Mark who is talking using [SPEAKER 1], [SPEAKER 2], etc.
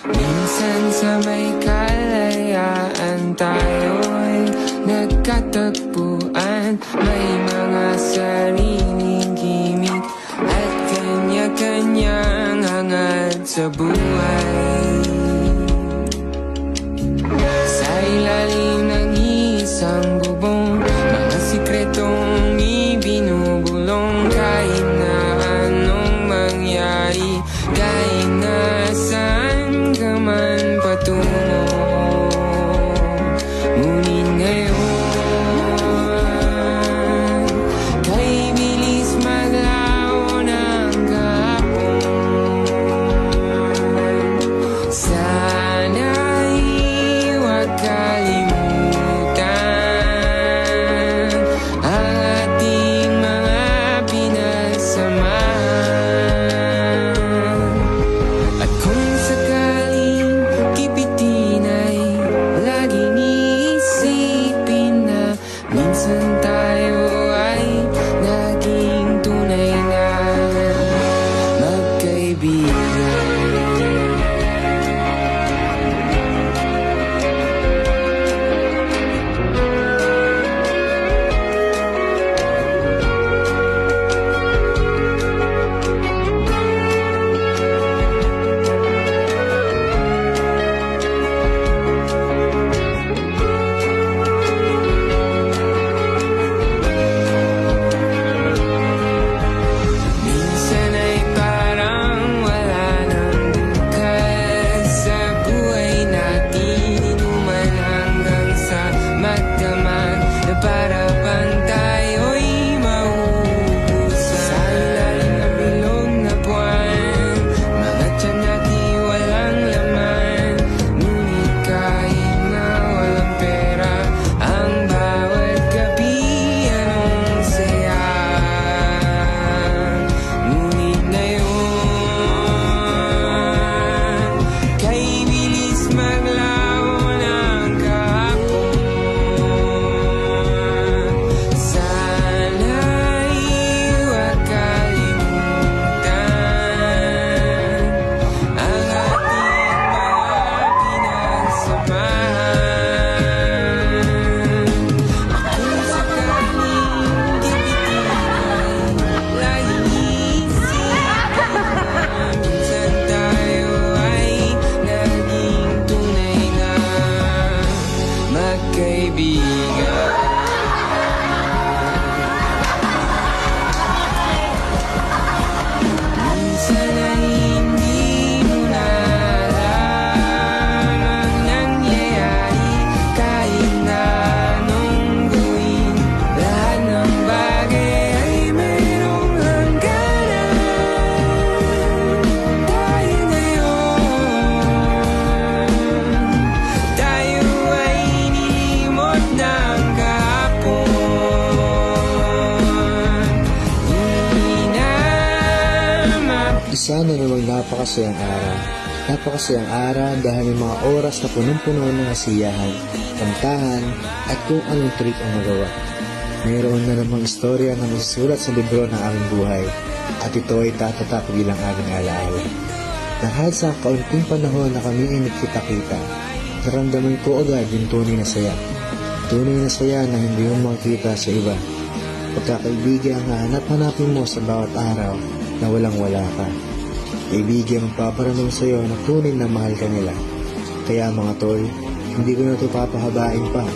[SPEAKER 1] Minsan sa may kalayaan tayo'y nagkatagpuan. May mga sariling gimik at kanya-kanyang hangad sa buhay. Sa ilalim ng isang bubong, mga sikretong ibinubulong. Kahit na anong mangyari, kahit na saan ka man patungo, ngunit ngayon, kay bilis maglaho ng kahapon. Sana'y huwag kalimutan ang ating mga pinagsamahan. At kung sakaling kipitin ay laging iisipin na minsan tayo ay naging tunay na magkaibigan. Minsan ay parang wala nang bukas sa buhay natin. Inuman hanggang sa magdamag na para bang tayo'y mauubusan. Sa ilalim ng bilog na buwan, mga tiyan natin walang laman. Ngunit kahit na walang pera, ang bawat gabi anong saya. Ngunit ngayon, kay bilis maglaho ng kahapon. Sana'y huwag kalimutan ang ating mga pinagsamahan. Kung sakaling kipitin ay laging iisipin na minsan tayo ay naging tunay na magkaibigan. Minsan ay hindi mo na alam ang nangyayari. Kahit na anong gawin, lahat ng bagay ay mayroong hangganan. Dahil ngayon, tayo ay inilimot ng kahapon. Hindi na
[SPEAKER 2] Isa na namang napakasayang araw. Napakasayang araw dahil may mga oras na punong-puno ng kasiyahan, kantahan, at kung anong trip ang magawa. Mayroon na namang istorya na nasusulat sa libro ng aming buhay, at ito ay tatatak bilang aming alaala. Dahil sa kaunting panahon na kami ay nagkita-kita, naramdaman ko agad yung tunay na saya. Tunay na saya na hindi mo makikita sa iba. Pagkakaibigan na hanap-hanapin mo sa bawat araw na walang-wala ka. Kaibigan ang paparamdam sa iyo na tunay na mahal ka nila. Kaya mga tol, hindi ko na ito papahabain pa.